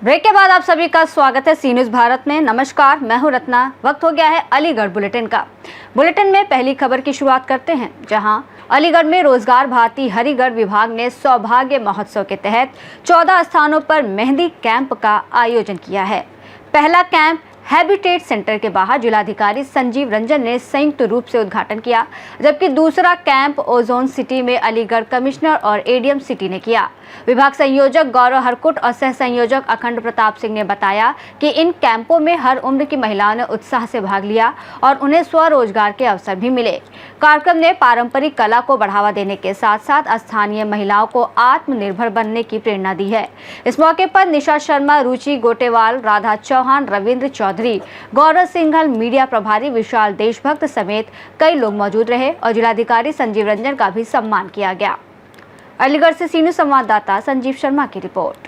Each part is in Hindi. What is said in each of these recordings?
ब्रेक के बाद आप सभी का स्वागत है सी न्यूज़ भारत में। नमस्कार, मैं हूं रत्ना। वक्त हो गया है अलीगढ़ बुलेटिन का। बुलेटिन में पहली खबर की शुरुआत करते हैं, जहां अलीगढ़ में रोजगार भारती हरिगढ़ विभाग ने सौभाग्य महोत्सव के तहत 14 स्थानों पर मेहंदी कैंप का आयोजन किया है। पहला कैंप हैबिटेट सेंटर के बाहर जिलाधिकारी संजीव रंजन ने संयुक्त रूप से उद्घाटन किया, जबकि दूसरा कैंप ओजोन सिटी में अलीगढ़ कमिश्नर और एडीएम सिटी ने किया। विभाग संयोजक गौरव हरकुट और सह संयोजक अखंड प्रताप सिंह ने बताया कि इन कैंपों में हर उम्र की महिलाओं ने उत्साह से भाग लिया और उन्हें स्वरोजगार के अवसर भी मिले। कार्यक्रम ने पारंपरिक कला को बढ़ावा देने के साथ साथ स्थानीय महिलाओं को आत्मनिर्भर बनने की प्रेरणा दी है। इस मौके पर निशा शर्मा, रुचि गोटेवाल, राधा चौहान, रविंद्र चौधरी, गौरव सिंघल, मीडिया प्रभारी विशाल देशभक्त समेत कई लोग मौजूद रहे और जिलाधिकारी संजीव रंजन का भी सम्मान किया गया। अलीगढ़ से सी न्यूज़ संवाददाता संजीव शर्मा की रिपोर्ट।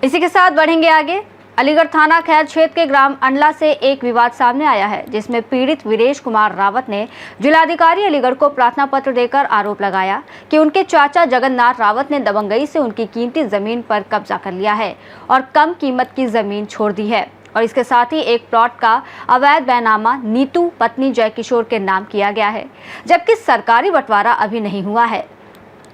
इसी के साथ बढ़ेंगे आगे। अलीगढ़ थाना खैर क्षेत्र के ग्राम अंडला से एक विवाद सामने आया है, जिसमें पीड़ित वीरेश कुमार रावत ने जिलाधिकारी अलीगढ़ को प्रार्थना पत्र देकर आरोप लगाया कि उनके चाचा जगन्नाथ रावत ने दबंगई से उनकी कीमती जमीन पर कब्जा कर लिया है और कम कीमत की जमीन छोड़ दी है और इसके साथ ही एक प्लॉट का अवैध बैनामा नीतू पत्नी जयकिशोर के नाम किया गया है, जबकि सरकारी बंटवारा अभी नहीं हुआ है।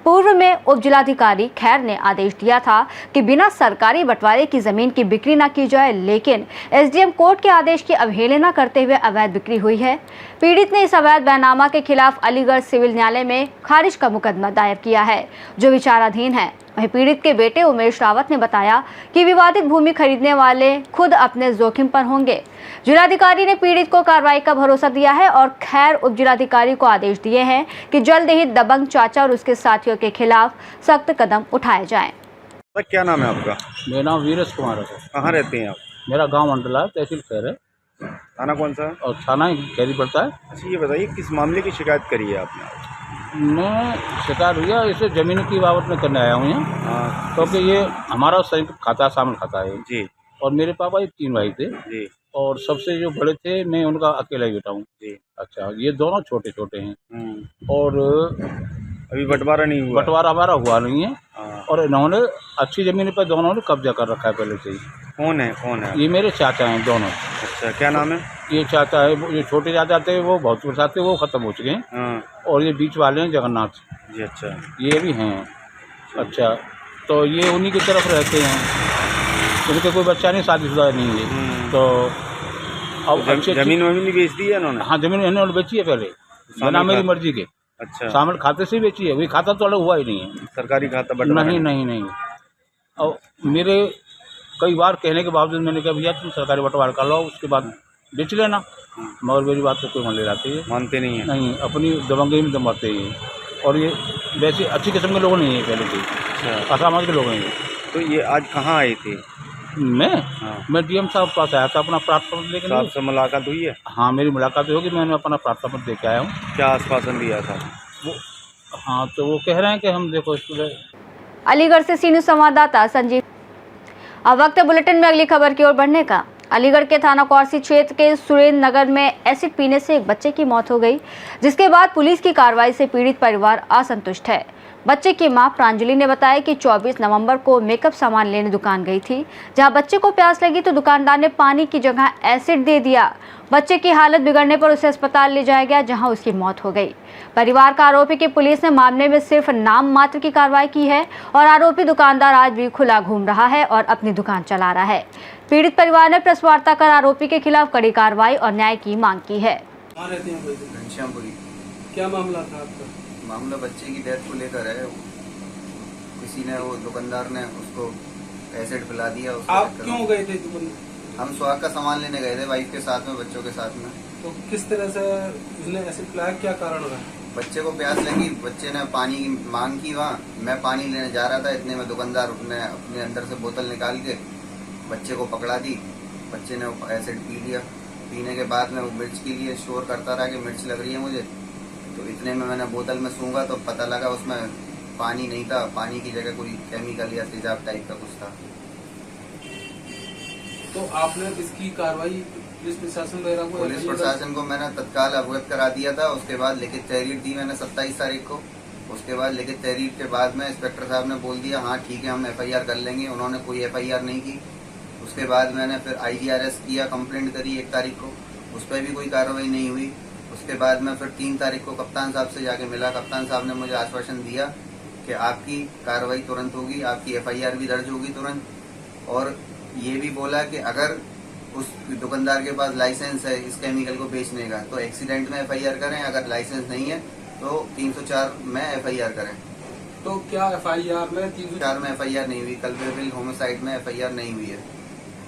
पूर्व में उप जिलाधिकारी खैर ने आदेश दिया था कि बिना सरकारी बंटवारे की जमीन की बिक्री न की जाए, लेकिन एसडीएम कोर्ट के आदेश की अवहेलना करते हुए अवैध बिक्री हुई है। पीड़ित ने इस अवैध बैनामा के खिलाफ अलीगढ़ सिविल न्यायालय में खारिज का मुकदमा दायर किया है, जो विचाराधीन है। वहीं पीड़ित के बेटे उमेश रावत ने बताया कि विवादित भूमि खरीदने वाले खुद अपने जोखिम पर होंगे। जिलाधिकारी ने पीड़ित को कार्रवाई का भरोसा दिया है और खैर उप जिलाधिकारी को आदेश दिए हैं कि जल्द ही दबंग चाचा और उसके साथियों के खिलाफ सख्त कदम उठाए जाएं। क्या नाम है आपका? मेरा नाम वीरेश कुमार है। कहाँ रहते हैं आप? मेरा गांव अंडला है, तहसील खैर है। थाना कौन सा? और थाना खैरी पड़ता है। अच्छा, ये बताइए किस मामले की शिकायत करी है आपने? मैं शिकार हुआ इसे ज़मीन की बाबत में करने आया हूँ यहाँ। हाँ, क्योंकि ये हमारा संयुक्त खाता शामिल खाता है जी और मेरे पापा ये 3 भाई थे जी और सबसे जो बड़े थे मैं उनका अकेला ही बेटा हूँ। जी। अच्छा, ये दोनों छोटे छोटे हैं और अभी बंटवारा नहीं हुआ? बंटवारा हमारा हुआ नहीं है। हाँ। और इन्होंने अच्छी ज़मीन पर दोनों ने कब्जा कर रखा है पहले से ही। कौन है? ये मेरे चाचा हैं दोनों। अच्छा, क्या नाम है? ये चाचा है, जो छोटे चाचा थे वो बहुत बरसात थे, वो ख़त्म हो चुके हैं। हाँ और ये बीच वाले हैं जगन्नाथ जी। अच्छा, ये भी हैं। अच्छा, तो ये उन्हीं की तरफ रहते हैं। उनके कोई बच्चा नहीं, शादीशुदा नहीं है। तो अब जमीन वमीन बेच दी है इन्होंने? हाँ, जमीन इन्होंने बेची है पहले बिना मेरी मर्जी के। अच्छा, शामिल खाते से ही बेची है, वही खाता तो अलग हुआ ही नहीं है। सरकारी खाता बंटवारा? नहीं। और मेरे कई बार कहने के बावजूद मैंने कहा भैया तुम सरकारी बंटवारा कर लो, उसके बाद बेच लेना, मगर मेरी बात तो कोई मान ले जाती है, मानते नहीं है। नहीं, अपनी दबंगई में दम भरते ही। और ये वैसे अच्छी किस्म के लोग नहीं है पहले से। अच्छा, असमाज के लोग हैं। तो ये आज कहाँ आए थे? मैं डीएम साहब के पास आया था अपना प्रार्थना पत्र लेकर। साहब से मुलाकात हुई है? हाँ, मेरी मुलाकात होगी, मैंने अपना प्रार्थना पत्र लेके आया हूँ। क्या आश्वासन दिया था वो? हाँ, तो वो कह रहे हैं कि हम देखो अलीगढ़ से सी न्यूज़ संवाददाता संजीव। अब वक्त है बुलेटिन में अगली खबर की ओर बढ़ने का। अलीगढ़ के थाना कौरसी क्षेत्र के सुरेंद्र नगर में एसिड पीने से एक बच्चे की मौत हो गई, जिसके बाद पुलिस की कार्रवाई से पीड़ित परिवार असंतुष्ट है। बच्चे की मां प्रांजलि ने बताया कि 24 नवंबर को मेकअप सामान लेने दुकान गई थी, जहां बच्चे को प्यास लगी तो दुकानदार ने पानी की जगह एसिड दे दिया। बच्चे की हालत बिगड़ने पर उसे अस्पताल ले जाया गया, जहां उसकी मौत हो गई। परिवार का आरोप है कि पुलिस ने मामले में सिर्फ नाम मात्र की कार्रवाई की है और आरोपी दुकानदार आज भी खुला घूम रहा है और अपनी दुकान चला रहा है। पीड़ित परिवार ने प्रेस वार्ता कर आरोपी के खिलाफ कड़ी कार्रवाई और न्याय की मांग की है। घनश्यामपुरी। क्या मामला था आपका? मामला बच्चे की डेथ को लेकर है। किसी ने, वो दुकानदार ने उसको एसिड पिला दिया। आप क्यों गए थे दुकान? हम सुहाग का सामान लेने गए थे वाइफ के साथ में, बच्चों के साथ में। तो किस तरह से उसने एसिड पिलाया, क्या कारण रहा? बच्चे को प्यास लगी, बच्चे ने पानी की मांग की। वहाँ मैं पानी लेने जा रहा था, इतने में दुकानदार ने अपने अंदर से बोतल निकाल के बच्चे को पकड़ा दी। बच्चे ने एसिड पी लिया। पीने के बाद में वो मिर्च के लिए शोर करता रहा कि मिर्च लग रही है मुझे। तो इतने में मैंने बोतल में सूंघा तो पता लगा उसमें पानी नहीं था, पानी की जगह कोई केमिकल या तेजाब टाइप का कुछ था। तो आपने इसकी कार्रवाई पुलिस प्रशासन वगैरह को? पुलिस प्रशासन को मैंने तत्काल अवगत करा दिया था। उसके बाद लिखित तहरीर दी मैंने 27 तारीख को। उसके बाद लिखित तहरीर के बाद में इंस्पेक्टर साहब ने बोल दिया हाँ ठीक है हम FIR कर लेंगे। उन्होंने कोई FIR नहीं की। उसके बाद मैंने फिर IGRS किया, कंप्लेंट करी 1 तारीख को, उस पर भी कोई कार्रवाई नहीं हुई। उसके बाद मैं फिर 3 तारीख को कप्तान साहब से जाके मिला। कप्तान साहब ने मुझे आश्वासन दिया कि आपकी कार्रवाई तुरंत होगी, आपकी FIR भी दर्ज होगी तुरंत, और ये भी बोला कि अगर उस दुकानदार के पास लाइसेंस है इस केमिकल को बेचने का तो एक्सीडेंट में FIR करें, अगर लाइसेंस नहीं है तो 304 में FIR करें। तो क्या FIR में 4 में FIR नहीं हुई, कल्पेबल होमिसाइड में FIR नहीं हुई है।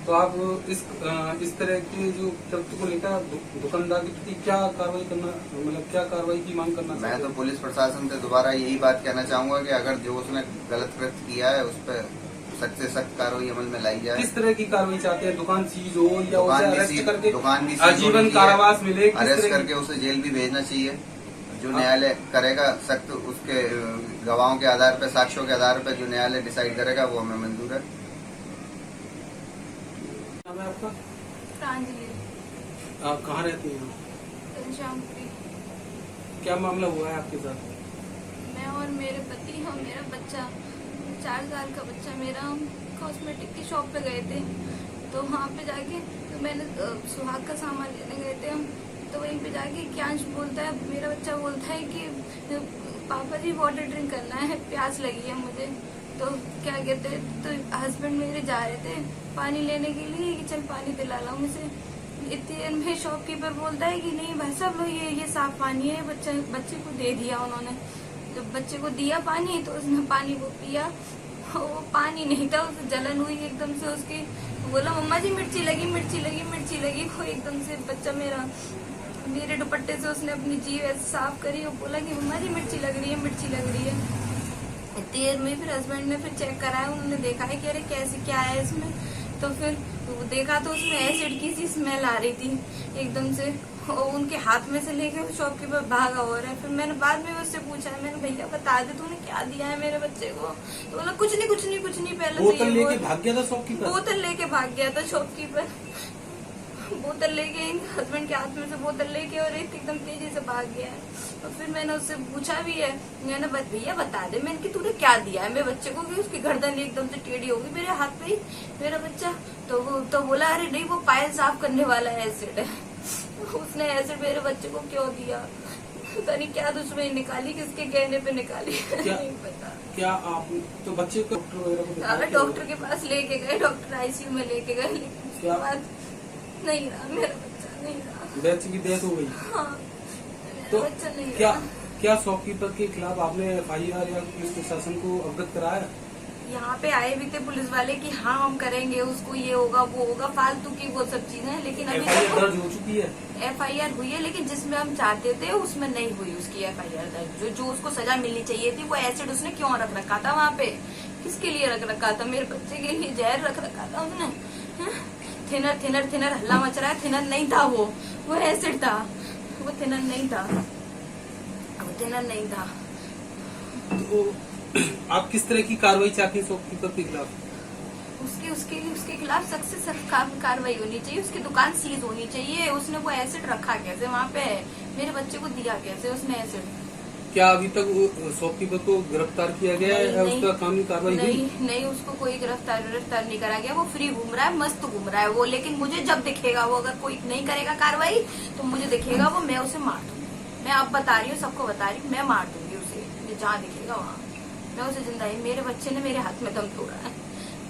तो आप इस तरह के जो तथ्य को लेकर दुकानदार के प्रति क्या कार्रवाई करना, मतलब क्या कार्रवाई की मांग करना मैं चाहते तो हैं? पुलिस प्रशासन से दोबारा यही बात कहना चाहूंगा कि अगर जो उसने गलत कृत्य किया है उस पर सख्त से सख्त कार्रवाई अमल में लाई जाए। किस तरह की कार्रवाई चाहते हैं? दुकान सीज हो या उसे अरेस्ट करके दुकान भी आजीवन कारावास मिले? अरेस्ट करके उसे जेल भी भेजना चाहिए। जो न्यायालय करेगा सख्त, उसके गवाहों के आधार पर, साक्ष्यों के आधार पर जो न्यायालय डिसाइड करेगा वो हमें मंजूर है। नाम है आपका? प्रांजलि आप कहाँ रहती हैं? घनश्यामपुरी। क्या मामला हुआ है आपके साथ? मैं और मेरे पति और मेरा बच्चा, 4 साल का बच्चा मेरा, हम कॉस्मेटिक की शॉप पे गए थे। तो वहाँ पे जाके तो मैंने सुहाग का सामान लेने गए थे हम। तो वहीं पे जाके क्यांश बोलता है, मेरा बच्चा बोलता है कि पापा जी वाटर ड्रिंक करना है, प्यास लगी है मुझे। तो क्या कहते हैं, तो हस्बैंड मेरे जा रहे थे पानी लेने के लिए कि चल पानी दिला लाऊं मुझे। इतनी देर में शॉपकीपर बोलता है कि नहीं भाई साहब लो, ये साफ पानी है। बच्चे को दे दिया उन्होंने। जब बच्चे को दिया पानी तो उसने पानी वो पिया, वो पानी नहीं था, उसे जलन हुई एकदम से उसकी। बोला मम्मा जी मिर्ची लगी, मिर्ची लगी, मिर्ची लगी। वो एकदम से बच्चा मेरे दुपट्टे से उसने अपनी जीभ ऐसे साफ करी और बोला कि मम्मा जी मिर्ची लग रही है, मिर्ची लग रही है। इतनी देर में फिर हस्बैंड ने फिर चेक कराया, उन्होंने देखा है कि अरे कैसे क्या है इसमें। तो फिर देखा तो उसमें एसिड की सी स्मेल आ रही थी एकदम से। और उनके हाथ में से लेके शॉपकीपर भागा हो रहा है। फिर मैंने बाद में उससे पूछा, मैंने भैया बता दे तूने क्या दिया है मेरे बच्चे को। तो बोला कुछ नहीं पहले तो बोतल लेके भाग गया था शॉपकीपर? बोतल लेके भाग गया था शॉपकीपर। बोतल लेके हस्बैंड के हाथ में से बोतल लेके और एकदम तेजी से भाग गया है। और फिर मैंने उससे पूछा भी है, मैंने भैया बता दे मैंने कि तूने क्या दिया है मेरे बच्चे को कि उसकी गर्दन एकदम से टेढ़ी होगी मेरे हाथ पे ही मेरा बच्चा। तो बोला अरे नहीं वो पायल साफ करने वाला एसिड है। उसने एसिड मेरे बच्चे को क्यों दिया, पता नहीं क्या दुश्मनी निकाली, किसके कहने पे निकाली नहीं पता। क्या आप तो बच्चे को डॉक्टर वगैरह को दिखाया? डॉक्टर के पास लेके गए, डॉक्टर ICU में लेके गए, लेकिन उसके क्या? बाद नहीं रहा मेरा बच्चा, नहीं रहा। बच्चे की डेथ हो गई? हाँ मेरा तो बच्चा नहीं क्या रहा। क्या शॉपकीपर के खिलाफ आपने FIR या पुलिस प्रशासन को अवगत कराया? यहाँ पे आए भी थे पुलिस वाले कि हाँ हम करेंगे, उसको ये होगा वो होगा, फालतू की वो सब चीजें। लेकिन अभी FIR दर्ज हो चुकी है? FIR हुई है, लेकिन जिसमें हम चाहते थे उसमें नहीं हुई उसकी FIR दर्ज। जो उसको सजा मिलनी चाहिए थी वो एसिड उसने क्यों रख रखा था वहाँ पे, किसके लिए रख रखा था? मेरे बच्चे के लिए जहर रख रखा था उसने। थिनर हल्ला मच रहा है, थिनर नहीं था वो एसिड था, वो थिनर नहीं था, वो थिनर नहीं था। तो आप किस तरह की कार्रवाई चाहते हैं शॉपकीपर के खिलाफ? उसके खिलाफ सख्त से सख्त कार्रवाई होनी चाहिए। उसकी दुकान सीज होनी चाहिए। उसने वो एसिड रखा कैसे वहाँ पे, मेरे बच्चे को दिया कैसे उसने एसिड? क्या अभी तक शॉपकीपर को गिरफ्तार किया गया है या उसका कानूनी कार्रवाई हुई? नहीं उसको कोई गिरफ्तार नहीं करा गया। वो फ्री घूम रहा है, मस्त घूम रहा है वो। लेकिन मुझे जब दिखेगा वो, अगर कोई नहीं करेगा कार्रवाई तो मुझे दिखेगा वो, मैं उसे मार दूंगी। मैं अब बता रही हूँ, सबको बता रही हूँ, मैं मार दूंगी उसे। मुझे जहाँ दिखेगा वहाँ मैं उसे जिंदा ही। मेरे बच्चे ने मेरे हाथ में दम तोड़ा है।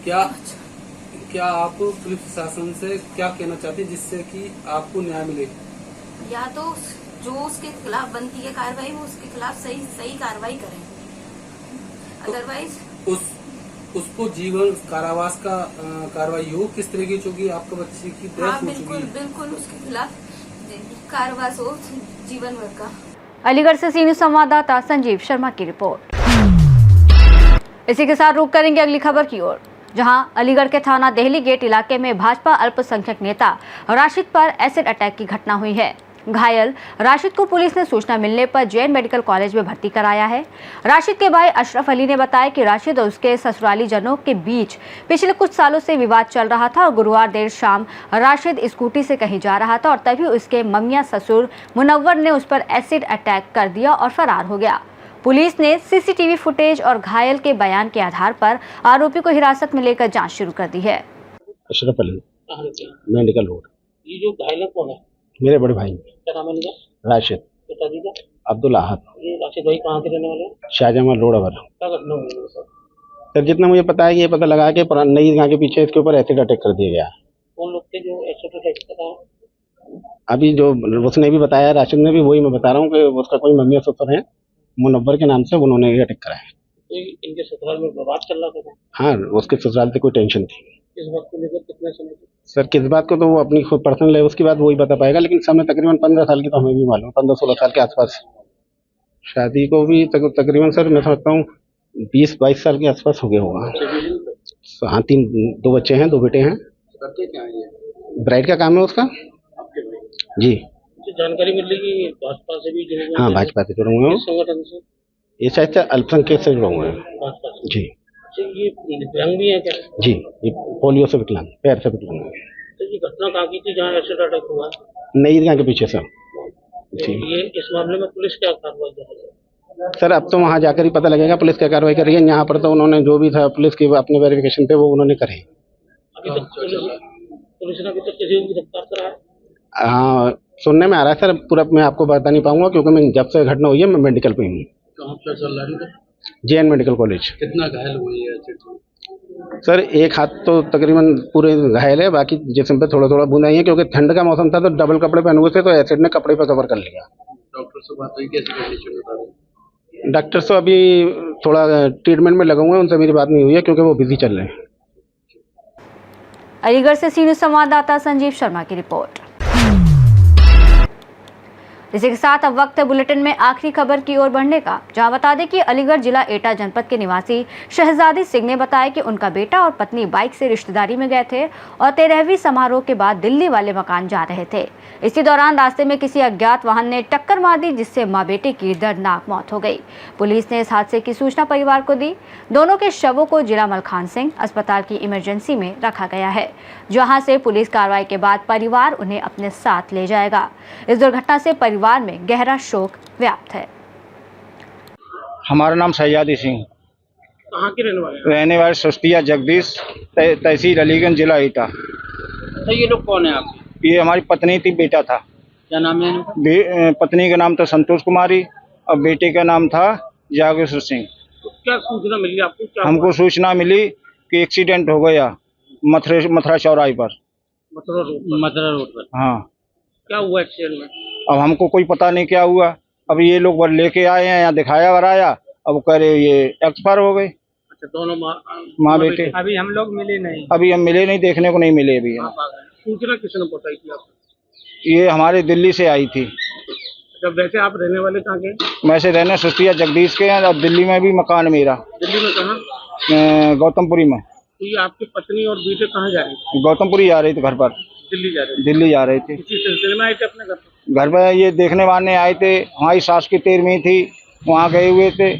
क्या आप पुलिस प्रशासन से क्या कहना चाहते हैं जिससे कि आपको न्याय मिले? या तो जो उसके खिलाफ बनती है कार्रवाई वो उसके खिलाफ सही कार्रवाई करें, अदरवाइज उसको जीवन कारावास का कार्रवाई हो। किस तरीके की आपके बच्चे की डेथ हाँ हो चुकी है? बिल्कुल उसके खिलाफ कारावास हो जीवन भर का। अलीगढ़ से सीनियर संवाददाता संजीव शर्मा की रिपोर्ट। इसी के साथ रुक करेंगे अगली खबर की ओर, जहां अलीगढ़ के थाना देहली गेट इलाके में भाजपा अल्पसंख्यक नेता राशिद पर एसिड अटैक की घटना हुई है। घायल राशिद को पुलिस ने सूचना मिलने पर जैन मेडिकल कॉलेज में भर्ती कराया है। राशिद के भाई अशरफ अली ने बताया कि राशिद और उसके ससुराली जनों के बीच पिछले कुछ सालों से विवाद चल रहा था और गुरुवार देर शाम राशिद स्कूटी से कहीं जा रहा था और तभी उसके ममिया ससुर मुनव्वर ने उस पर एसिड अटैक कर दिया और फरार हो गया। पुलिस ने सीसीटीवी फुटेज और घायल के बयान के आधार पर आरोपी को हिरासत में लेकर जांच शुरू कर दी है। Ashraf Ali, medical road. ये जो घायल है कौन है? मेरे बड़े भाई क्या नाम है इनका? राशिद, पिताजी का? अब्दुल अहद, ये राशिद भाई कहाँ के रहने वाले हैं? शाहजहां रोड अवर। क्या घटना हुई है सर? सर जितना मुझे पता है कि ये पता लगा कि नई ईदगाह के पीछे इसके ऊपर एसिड अटैक कर दिया गया। कौन लोग थे जो एसिड अटैक कर रहा है? अभी जो उसने भी बताया, राशिद ने भी, वही मैं बता रहा हूँ कि उसका कोई मम्मी ससुर है, मुनव्वर के नाम से, उन्होंने ये अटैक कराया। तो इनके ससुराल में विवाद चल रहा था? हाँ, उसके ससुराल से कोई टेंशन थी। इस बात को लेकर कितने समय से? सर किस बात को तो वो अपनी खुद पर्सनल है, उसकी बात वही बता पाएगा, लेकिन समय तकरीबन 15 साल की तो हमें भी मालूम, 15-16 साल के आसपास। शादी को भी तकरीबन सर मैं समझता हूँ 20-22 साल के आसपास हो गया होगा। हाँ, 2 बच्चे हैं, 2 बेटे हैं। करते क्या है ये? ब्राइड का काम है उसका जी। तो जानकारी मिल रही कि भाजपा से भी जुड़े हुए हैं? हाँ, भाजपा से जुड़े हुए हैं। किस संगठन से? ये शायद से अल्पसंख्यक से जुड़े हुए हैं। भाजपा से? जी तो ये दिव्यांग भी है क्या? जी, ये पोलियो से विकलांग, पैर से विकलांग है। तो ये घटना कहाँ की थी जहाँ एसिड अटैक हुआ? नई ईदगाह के पीछे सर। जी ये इस मामले में पुलिस क्या कार्रवाई कर रही है? सर अब तो वहाँ जाकर ही पता लगेगा पुलिस क्या कार्रवाई कर रही है। यहाँ पर तो उन्होंने जो भी था पुलिस की अपने वेरिफिकेशन थे वो उन्होंने करे। अभी तक पुलिस ने अभी तक किसी को गिरफ्तार करा है? हाँ, सुनने में आ रहा है सर, पूरा मैं आपको बता नहीं पाऊंगा क्योंकि मैं जब से घटना हुई है मैं मेडिकल पे हूँ। कहाँ पे चल रहा है? JN medical college. कितना घायल हुए हैं? सर एक हाथ तो तकरीबन पूरे घायल है, बाकी जिस्म पे थोड़ा थोड़ा बूंद आई है क्योंकि ठंड का मौसम था तो डबल कपड़े पहने हुए थे, तो एसिड ने कपड़े पे कवर कर लिया। डॉक्टर से बात हुई? कैसी कंडीशन बता रहे? डॉक्टर से अभी थोड़ा ट्रीटमेंट में लगा हुए हैं, उनसे मेरी बात नहीं हुई है क्योंकि वो बिजी चल रहे हैं। अलीगढ़ से सी न्यूज़ संवाददाता संजीव शर्मा की रिपोर्ट। इसी के साथ अब वक्त है बुलेटिन में आखिरी खबर की ओर बढ़ने का, जहां बता दें कि अलीगढ़ जिला एटा जनपद के निवासी शहजादी सिंह ने बताया कि उनका बेटा और पत्नी बाइक से रिश्तेदारी में गए थे और 13वीं समारोह के बाद दिल्ली वाले मकान जा रहे थे। इसी दौरान रास्ते में किसी अज्ञात वाहन ने टक्कर मार दी, जिससे मां बेटे की दर्दनाक मौत हो गई। पुलिस ने इस हादसे की सूचना परिवार को दी। दोनों के शवों को जिला मलखान सिंह अस्पताल की इमरजेंसी में रखा गया है, जहां से पुलिस कार्रवाई के बाद परिवार उन्हें अपने साथ ले जाएगा। इस दुर्घटना से परिवार में गहरा शोक व्याप्त है। हमारा नाम शहजादी सिंह, कहाँ के रहने वाले हैं? रहने वाले सुस्तिया जगदीश, तहसील अलीगंज, जिला एटा। तो ये लोग कौन है आपके? ये हमारी पत्नी थी, बेटा था। क्या नाम है इनका? पत्नी का नाम था संतोष कुमारी और बेटे का नाम था जागेश्वर सिंह। तो क्या सूचना मिली आपको? क्या हमको सूचना मिली कि एक्सीडेंट हो गया मथुरा चौराहे पर। मथुरा रोड पर? हाँ। क्या हुआ एक्सीडेंट में? अब हमको कोई पता नहीं क्या हुआ। अब ये लोग लेके आए हैं, यहाँ दिखाया वराया, अब कह रहे ये एक्सपायर हो गए। अच्छा, दोनों माँ बेटे। अभी हम लोग मिले नहीं? अभी हम मिले नहीं, देखने को नहीं मिले अभी। सूचना किसने बताई थी आपको? ये हमारे दिल्ली से आई थी। जब वैसे आप रहने वाले कहाँ के? वैसे रहने सुस्तिया जगदीश के हैं, अब दिल्ली में भी मकान मेरा। दिल्ली में कहाँ? गौतमपुरी में। तो ये आपकी पत्नी और बेटे कहाँ जा रहे थे? गौतमपुरी जा रही थी घर पर। दिल्ली जा रहे थे? दिल्ली जा रहे थे। किसी सिलसिले में आए थे अपने घर? घर पर ये देखने वाले आए थे, हमारी सास की 13वीं थी, वहाँ गए हुए थे,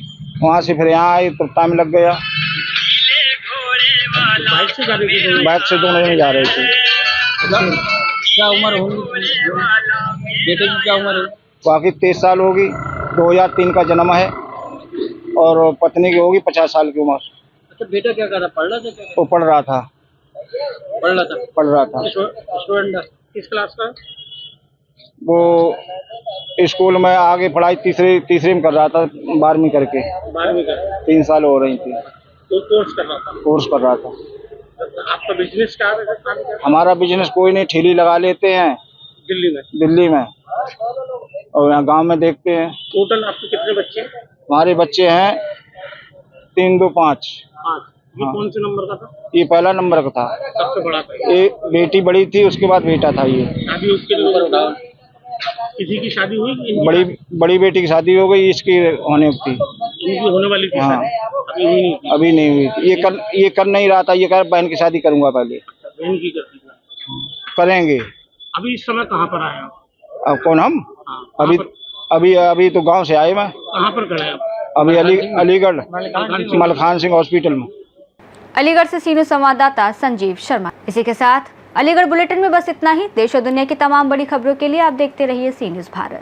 वहाँ से फिर यहाँ आए तो टाइम लग गया। बाइक से जा रहे थे? बाइक से दोनों जने जा रहे थे। क्या उम्र होगी बेटे की? क्या उम्र है? बाकी 23 साल होगी, 2003 का जन्म है, और पत्नी की होगी 50 साल की उम्र। अच्छा, बेटा क्या कर रहा? पढ़ रहा था क्या? वो पढ़ रहा था। स्टूडेंट? किस क्लास का? वो स्कूल में आगे पढ़ाई तीसरे में कर रहा था, 12वीं करके। 12वीं का? 3 साल हो रही थी। तो कोर्स कर रहा था? कोर्स कर रहा था। आपका बिजनेस क्या है? हमारा बिजनेस कोई नहीं, ठेली लगा लेते हैं दिल्ली में, और यहाँ गांव में देखते हैं। टोटल आपके कितने बच्चे? हमारे बच्चे हैं 3, 2, 5। ये कौन से नंबर का था? ये पहला नंबर का था। सबसे बड़ा था? एक बेटी बड़ी थी, उसके बाद बेटा था। ये शादी उसके लिए किसी की शादी हुई? बड़ी बेटी की शादी हो गई, इसकी होने थी। इनकी होने वाली थी? हाँ, अभी हुई नहीं? अभी नहीं हुई थी। ये कर नहीं रहा था, ये कह बहन की शादी करूंगा पहले। बहन की करती थी? करेंगे। अभी इस समय कहाँ पर आए आप? अब कौन हम? अभी तो गांव से आए मैं। कहाँ पर खड़े हैं आप? अभी अलीगढ़ मलखान सिंह हॉस्पिटल में। अलीगढ़ से सी न्यूज़ संवाददाता संजीव शर्मा। इसी के साथ अलीगढ़ बुलेटिन में बस इतना ही। देश और दुनिया की तमाम बड़ी खबरों के लिए आप देखते रहिए सी न्यूज़ भारत।